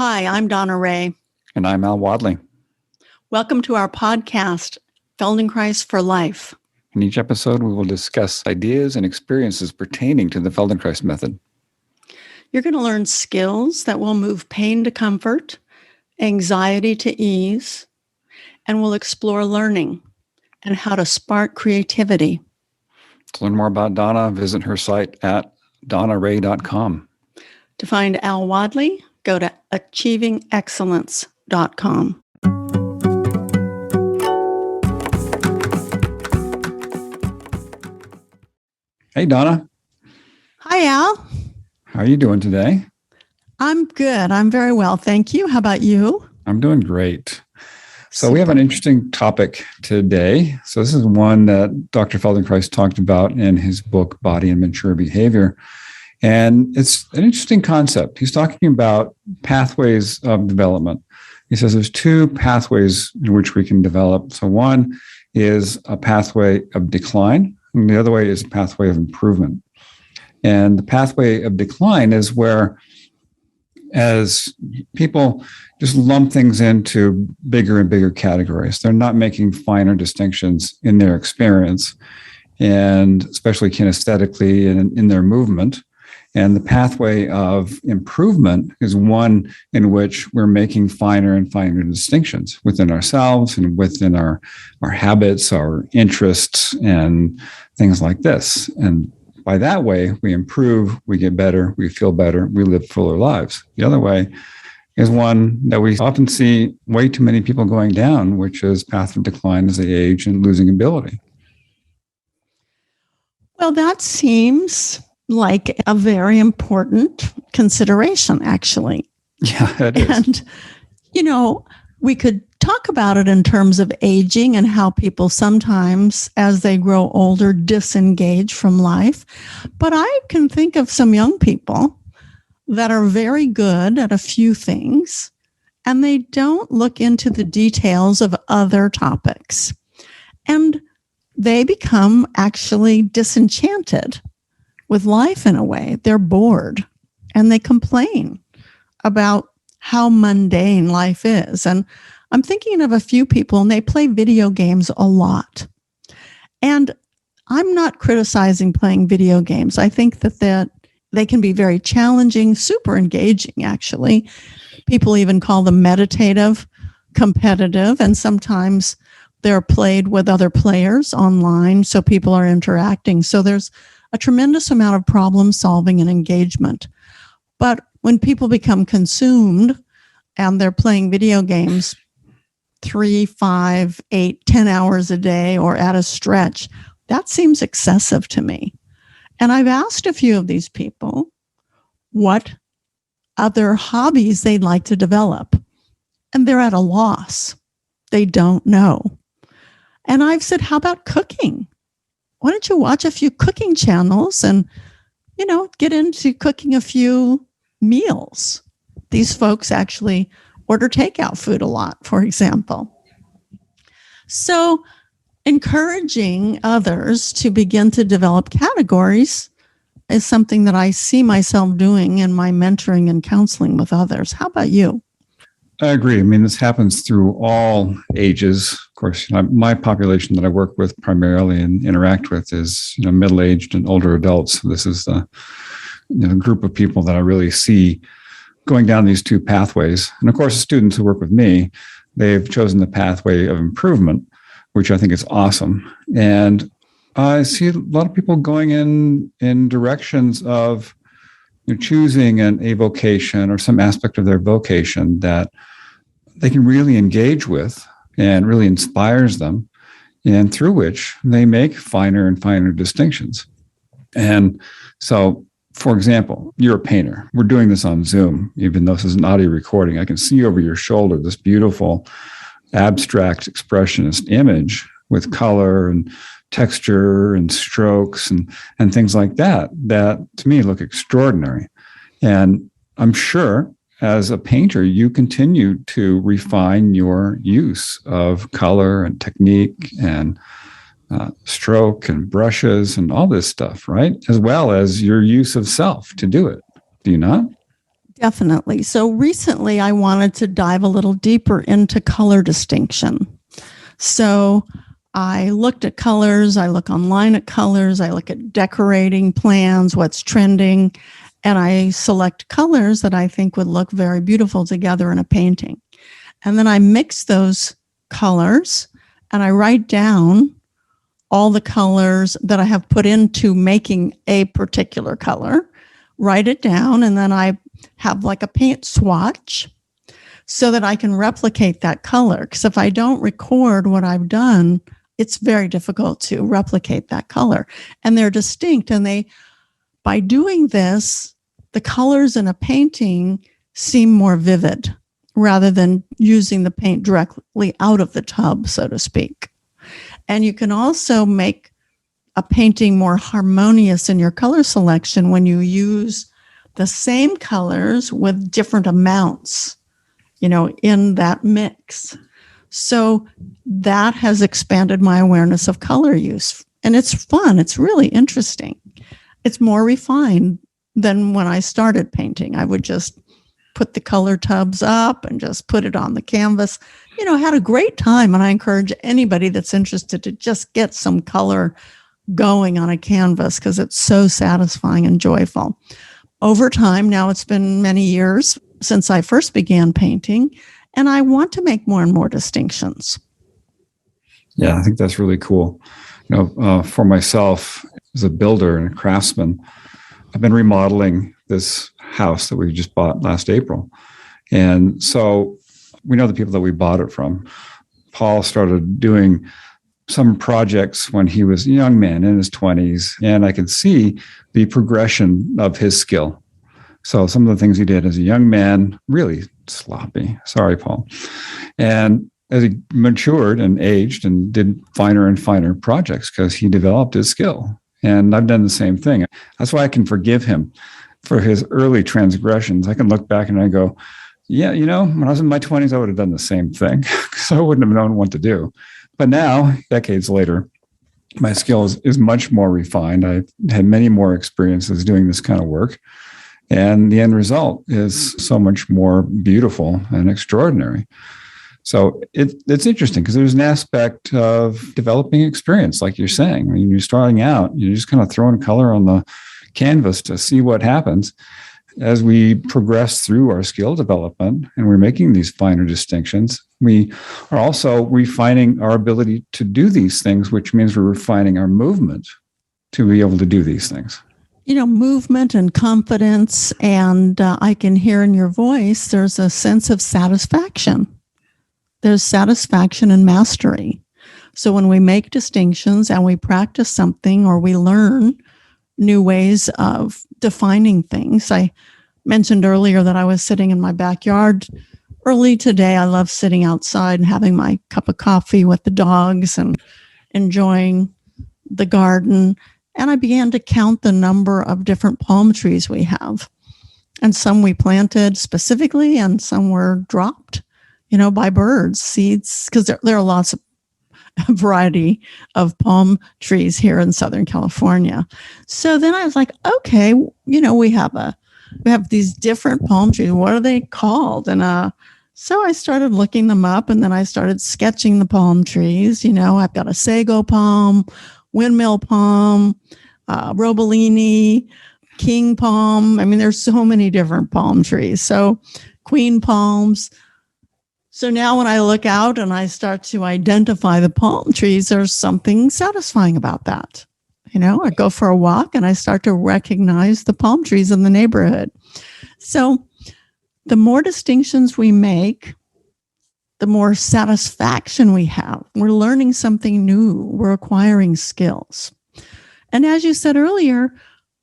Hi, I'm Donna Ray. And I'm Al Wadley. Welcome to our podcast, Feldenkrais for Life. In each episode, we will discuss ideas and experiences pertaining to the Feldenkrais Method. You're going to learn skills that will move pain to comfort, anxiety to ease, and we'll explore learning and how to spark creativity. To learn more about Donna, visit her site at donnaray.com. To find Al Wadley, go to achievingexcellence.com. Hey, Donna. Hi, Al. How are you doing today? I'm good. I'm very well. Thank you. How about you? I'm doing great. So we have an interesting topic today. So this is one that Dr. Feldenkrais talked about in his book, Body and Mature Behavior. And it's an interesting concept. He's talking about pathways of development. He says there's two pathways in which we can develop. So one is a pathway of decline, and the other way is a pathway of improvement. And the pathway of decline is where, as people just lump things into bigger and bigger categories, they're not making finer distinctions in their experience, and especially kinesthetically and in their movement. And the pathway of improvement is one in which we're making finer and finer distinctions within ourselves and within our habits, our interests, and things like this. And by that way, we improve, we get better, we feel better, we live fuller lives. The other way is one that we often see way too many people going down, which is path of decline as they age and losing ability. Well, that seems like a very important consideration, actually. Yeah, it is. And, we could talk about it in terms of aging and how people sometimes, as they grow older, disengage from life. But I can think of some young people that are very good at a few things, and they don't look into the details of other topics. And they become actually disenchanted with life in a way. They're bored and they complain about how mundane life is. And I'm thinking of a few people, and they play video games a lot. And I'm not criticizing playing video games. I think that they can be very challenging, super engaging, actually. People even call them meditative, competitive, and sometimes they're played with other players online, so people are interacting. So there's a tremendous amount of problem solving and engagement. But when people become consumed and they're playing video games 3, 5, 8, 10 hours a day or at a stretch, that seems excessive to me. And I've asked a few of these people what other hobbies they'd like to develop, and they're at a loss. They don't know. And I've said, how about cooking? Why don't you watch a few cooking channels and, get into cooking a few meals? These folks actually order takeout food a lot, for example. So encouraging others to begin to develop categories is something that I see myself doing in my mentoring and counseling with others. How about you? I agree. I mean, this happens through all ages. Of course, my population that I work with primarily and interact with is, middle-aged and older adults. This is the group of people that I really see going down these two pathways. And of course, the students who work with me, they've chosen the pathway of improvement, which I think is awesome. And I see a lot of people going in directions of choosing a vocation or some aspect of their vocation that they can really engage with and really inspires them, and through which they make finer and finer distinctions. And so, for example, you're a painter. We're doing this on Zoom, even though this is an audio recording. I can see over your shoulder this beautiful abstract expressionist image with color and texture and strokes and things like that to me look extraordinary. And I'm sure as a painter, you continue to refine your use of color and technique and stroke and brushes and all this stuff, right? As well as your use of self to do it. Do you not? Definitely. So recently I wanted to dive a little deeper into color distinction. So I looked at colors, I look online at colors, I look at decorating plans, what's trending, and I select colors that I think would look very beautiful together in a painting. And then I mix those colors and I write down all the colors that I have put into making a particular color, write it down, and then I have like a paint swatch so that I can replicate that color. Because if I don't record what I've done, it's very difficult to replicate that color. And they're distinct. And by doing this, the colors in a painting seem more vivid rather than using the paint directly out of the tub, so to speak. And you can also make a painting more harmonious in your color selection when you use the same colors with different amounts, in that mix. So that has expanded my awareness of color use. And it's fun. It's really interesting. It's more refined than when I started painting. I would just put the color tubs up and just put it on the canvas. Had a great time. And I encourage anybody that's interested to just get some color going on a canvas because it's so satisfying and joyful. Over time, now it's been many years since I first began painting, and I want to make more and more distinctions. Yeah, I think that's really cool. For myself as a builder and a craftsman, I've been remodeling this house that we just bought last April. And so we know the people that we bought it from. Paul started doing some projects when he was a young man in his 20s, and I could see the progression of his skill. So some of the things he did as a young man, really sloppy. Sorry, Paul. And as he matured and aged and did finer and finer projects because he developed his skill. And I've done the same thing. That's why I can forgive him for his early transgressions. I can look back and I go, yeah, when I was in my 20s, I would have done the same thing because I wouldn't have known what to do. But now, decades later, my skill is much more refined. I've had many more experiences doing this kind of work. And the end result is so much more beautiful and extraordinary. So it's interesting because there's an aspect of developing experience, like you're saying. When you're starting out, you're just kind of throwing color on the canvas to see what happens. As we progress through our skill development and we're making these finer distinctions, we are also refining our ability to do these things, which means we're refining our movement to be able to do these things. Movement and confidence, and I can hear in your voice, there's a sense of satisfaction. There's satisfaction and mastery. So when we make distinctions and we practice something or we learn new ways of defining things. I mentioned earlier that I was sitting in my backyard early today. I love sitting outside and having my cup of coffee with the dogs and enjoying the garden. And I began to count the number of different palm trees we have. And some we planted specifically and some were dropped, by birds, seeds, because there are lots of variety of palm trees here in Southern California. So then I was like, okay, we have these different palm trees. What are they called? And so I started looking them up, and then I started sketching the palm trees. I've got a sago palm, windmill palm, robolini, king palm. I mean, there's so many different palm trees. So queen palms. So now when I look out and I start to identify the palm trees, there's something satisfying about that. I go for a walk and I start to recognize the palm trees in the neighborhood. So the more distinctions we make, the more satisfaction we have. We're learning something new. We're acquiring skills. And as you said earlier,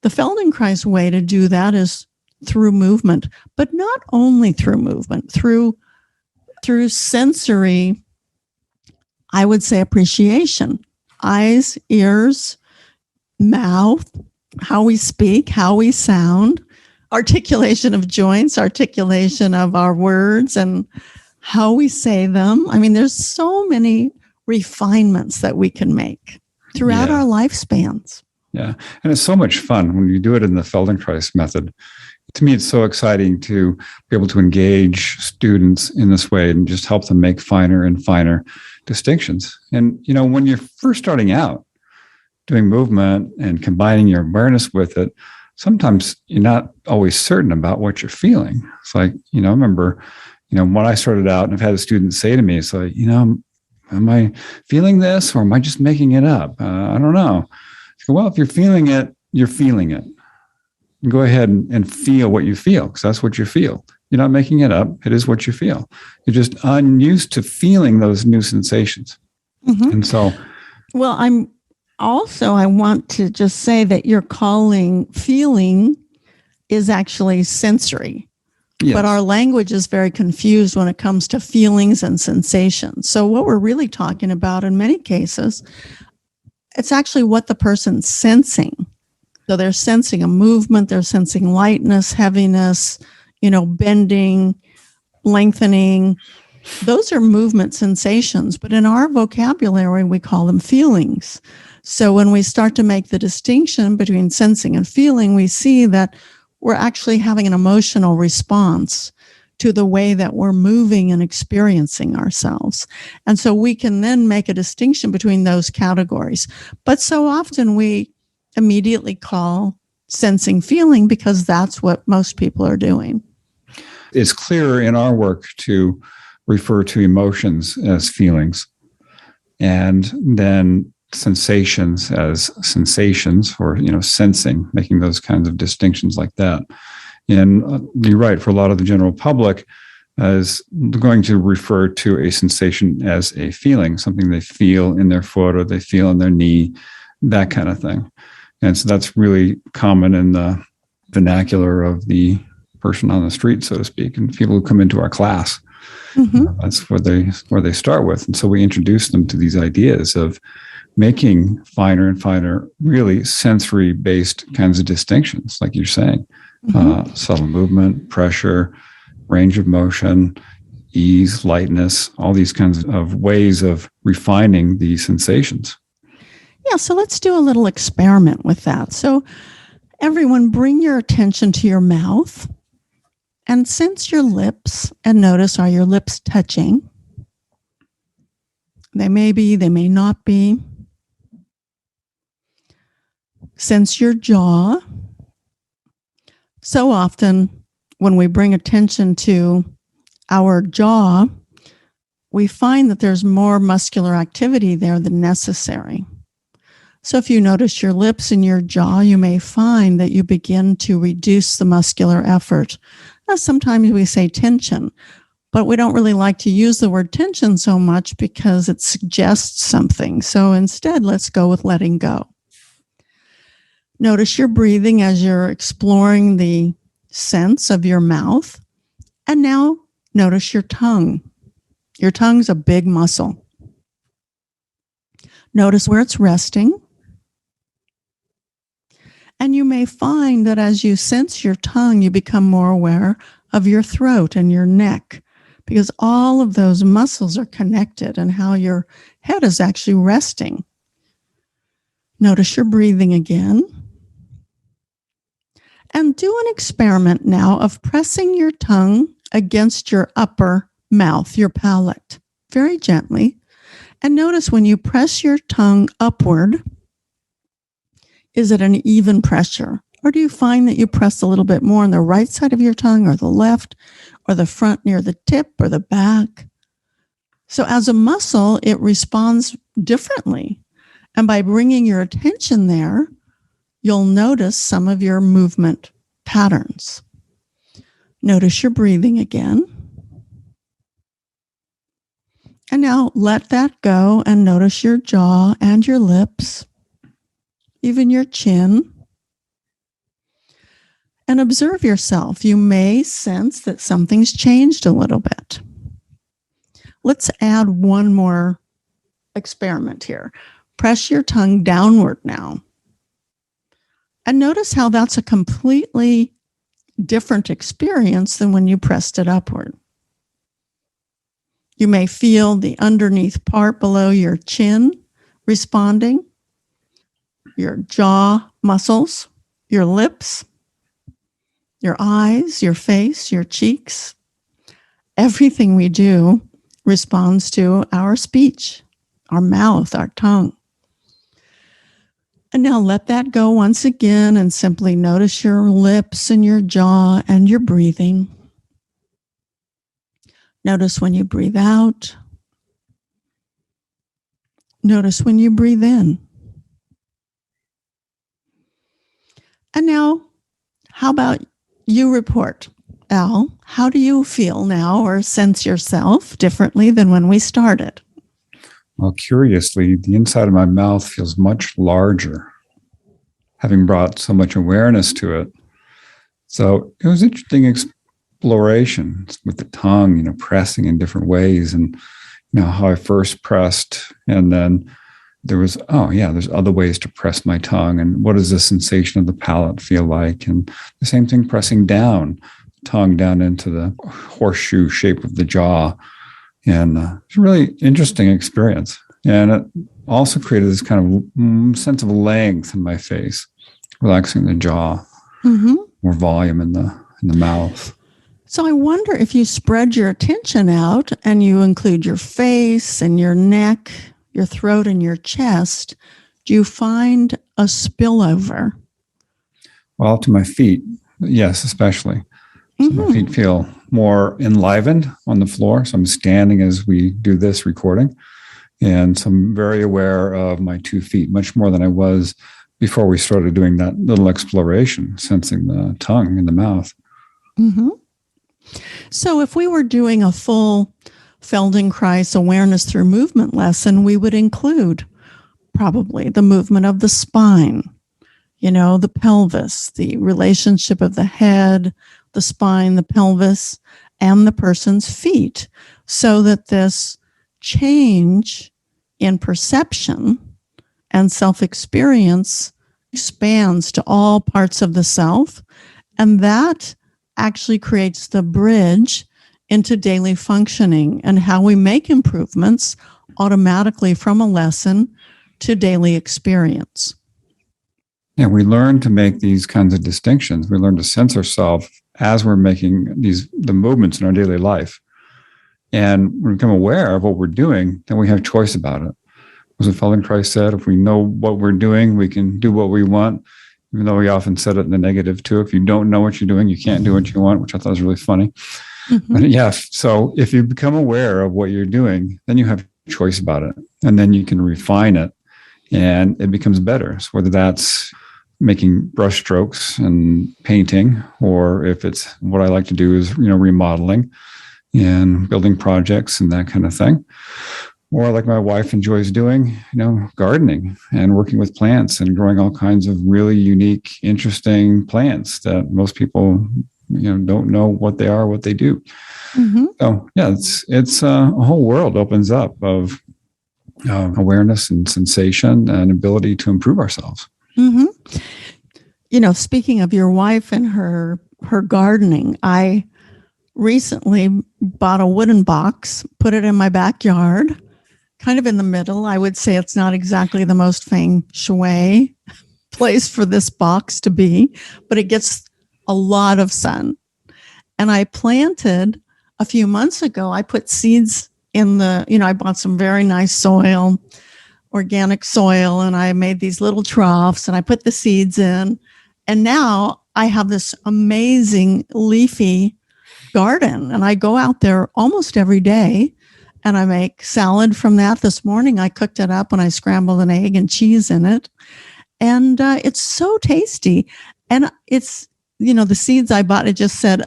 the Feldenkrais way to do that is through movement, but not only through movement, through sensory, I would say appreciation, eyes, ears, mouth, how we speak, how we sound, articulation of joints, articulation of our words and how we say them. I mean, there's so many refinements that we can make throughout our lifespans. Yeah. And it's so much fun when you do it in the Feldenkrais method. To me, it's so exciting to be able to engage students in this way and just help them make finer and finer distinctions. And, when you're first starting out doing movement and combining your awareness with it, sometimes you're not always certain about what you're feeling. It's like, I remember, when I started out and I've had a student say to me, it's like, am I feeling this or am I just making it up? I don't know. Go, well, if you're feeling it, you're feeling it. Go ahead and feel what you feel, because that's what you feel. You're not making it up. It is what you feel. You're just unused to feeling those new sensations. Mm-hmm. And so, well, I want to just say that you're calling feeling is actually sensory. Yes. But our language is very confused when it comes to feelings and sensations. So what we're really talking about in many cases, it's actually what the person's sensing. So they're sensing a movement, they're sensing lightness, heaviness, bending, lengthening. Those are movement sensations, but in our vocabulary, we call them feelings. So when we start to make the distinction between sensing and feeling, we see that we're actually having an emotional response to the way that we're moving and experiencing ourselves. And so we can then make a distinction between those categories. But so often we immediately call sensing feeling because that's what most people are doing. It's clearer in our work to refer to emotions as feelings and then sensations as sensations or, sensing, making those kinds of distinctions like that. And you're right, for a lot of the general public, is going to refer to a sensation as a feeling, something they feel in their foot or they feel in their knee, that kind of thing. And so that's really common in the vernacular of the person on the street, so to speak, and people who come into our class. Mm-hmm. That's where they start with. And so we introduce them to these ideas of making finer and finer, really sensory-based kinds of distinctions, like you're saying. Mm-hmm. Subtle movement, pressure, range of motion, ease, lightness, all these kinds of ways of refining the sensations. Yeah, so let's do a little experiment with that. So everyone, bring your attention to your mouth and sense your lips and notice, are your lips touching? They may be, they may not be. Sense your jaw. So often when we bring attention to our jaw, we find that there's more muscular activity there than necessary. So if you notice your lips and your jaw, you may find that you begin to reduce the muscular effort. Now, sometimes we say tension, but we don't really like to use the word tension so much because it suggests something. So instead, let's go with letting go. Notice your breathing as you're exploring the sense of your mouth. And now notice your tongue. Your tongue's a big muscle. Notice where it's resting. And you may find that as you sense your tongue, you become more aware of your throat and your neck, because all of those muscles are connected and how your head is actually resting. Notice your breathing again. And do an experiment now of pressing your tongue against your upper mouth, your palate, very gently. And notice when you press your tongue upward, is it an even pressure? Or do you find that you press a little bit more on the right side of your tongue or the left or the front near the tip or the back? So as a muscle, it responds differently. And by bringing your attention there, you'll notice some of your movement patterns. Notice your breathing again. And now let that go and notice your jaw and your lips, even your chin. And observe yourself. You may sense that something's changed a little bit. Let's add one more experiment here. Press your tongue downward now. And notice how that's a completely different experience than when you pressed it upward. You may feel the underneath part below your chin responding, your jaw muscles, your lips, your eyes, your face, your cheeks. Everything we do responds to our speech, our mouth, our tongue. And now let that go once again and simply notice your lips and your jaw and your breathing. Notice when you breathe out. Notice when you breathe in. And now, how about you report? Al, how do you feel now or sense yourself differently than when we started? Well, curiously, the inside of my mouth feels much larger, having brought so much awareness to it. So it was interesting exploration with the tongue, pressing in different ways, and how I first pressed, and then there was, there's other ways to press my tongue, and what does the sensation of the palate feel like? And the same thing, pressing down, tongue down into the horseshoe shape of the jaw. And it's a really interesting experience. And it also created this kind of sense of length in my face, relaxing the jaw, more volume in the mouth. So I wonder if you spread your attention out and you include your face and your neck, your throat and your chest, do you find a spillover? Well, to my feet, yes, especially. So my feet feel more enlivened on the floor. So I'm standing as we do this recording. And so I'm very aware of my 2 feet, much more than I was before we started doing that little exploration, sensing the tongue in the mouth. So if we were doing a full Feldenkrais awareness through movement lesson, we would include probably the movement of the spine, the pelvis, the relationship of the head, the spine, the pelvis, and the person's feet, so that this change in perception and self-experience expands to all parts of the self. And that actually creates the bridge into daily functioning and how we make improvements automatically from a lesson to daily experience. Yeah, we learn to make these kinds of distinctions. We learn to sense ourselves as we're making the movements in our daily life. And when we become aware of what we're doing, then we have choice about it. As Feldenkrais said, if we know what we're doing, we can do what we want, even though we often said it in the negative too. If you don't know what you're doing, you can't do what you want, which I thought was really funny. But yeah, so if you become aware of what you're doing, then you have choice about it. And then you can refine it and it becomes better. So whether that's making brush strokes and painting, or if it's what I like to do is, remodeling and building projects and that kind of thing. Or like my wife enjoys doing, gardening and working with plants and growing all kinds of really unique, interesting plants that most people, don't know what they are, what they do. So yeah, it's a whole world opens up of awareness and sensation and ability to improve ourselves. Speaking of your wife and her gardening, I recently bought a wooden box, put it in my backyard, kind of in the middle. I would say it's not exactly the most feng shui place for this box to be, but it gets a lot of sun. And I planted a few months ago, I put seeds in I bought some very nice soil, organic soil, and I made these little troughs and I put the seeds in. And now I have this amazing leafy garden, and I go out there almost every day and I make salad from that. This morning I cooked it up and I scrambled an egg and cheese in it. And it's so tasty. And it's, the seeds I bought, it just said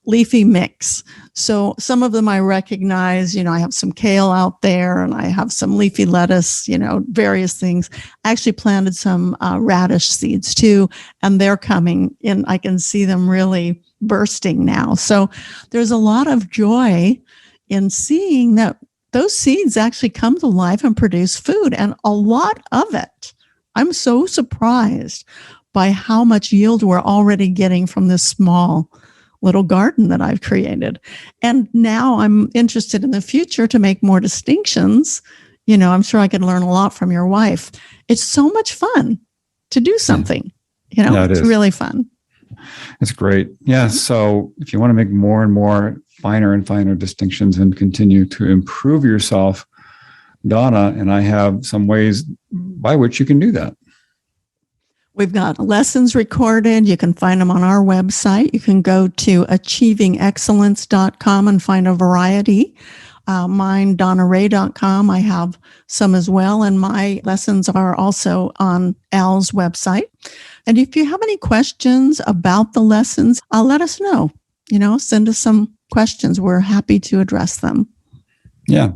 leafy mix. So some of them I recognize, I have some kale out there and I have some leafy lettuce, various things. I actually planted some radish seeds too, and they're coming in. I can see them really bursting now. So there's a lot of joy in seeing that those seeds actually come to life and produce food, and a lot of it. I'm so surprised by how much yield we're already getting from this small little garden that I've created. And now I'm interested in the future to make more distinctions. I'm sure I could learn a lot from your wife. It's so much fun to do something. It's really fun. It's great. Yeah. So if you want to make more and more finer and finer distinctions and continue to improve yourself, Donna and I have some ways by which you can do that. We've got lessons recorded. You can find them on our website. You can go to achievingexcellence.com and find a variety. Mine, donnaray.com. I have some as well. And my lessons are also on Al's website. And if you have any questions about the lessons, let us know. Send us some questions. We're happy to address them. Yeah.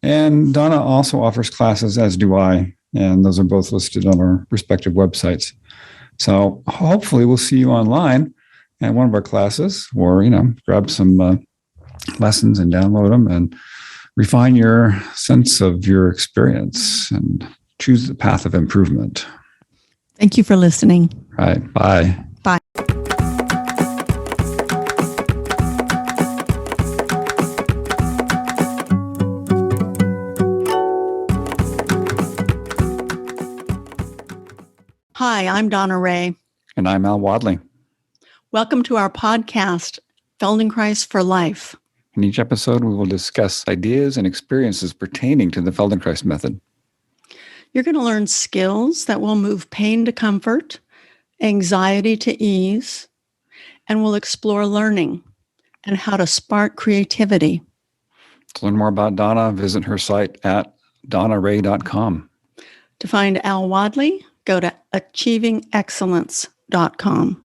And Donna also offers classes, as do I. And those are both listed on our respective websites. So hopefully we'll see you online at one of our classes, or, grab some lessons and download them and refine your sense of your experience and choose the path of improvement. Thank you for listening. All right. Bye. Bye. Hi, I'm Donna Ray. And I'm Al Wadley. Welcome to our podcast, Feldenkrais for Life. In each episode, we will discuss ideas and experiences pertaining to the Feldenkrais Method. You're going to learn skills that will move pain to comfort, anxiety to ease, and we'll explore learning and how to spark creativity. To learn more about Donna, visit her site at donnaray.com. To find Al Wadley, go to achievingexcellence.com.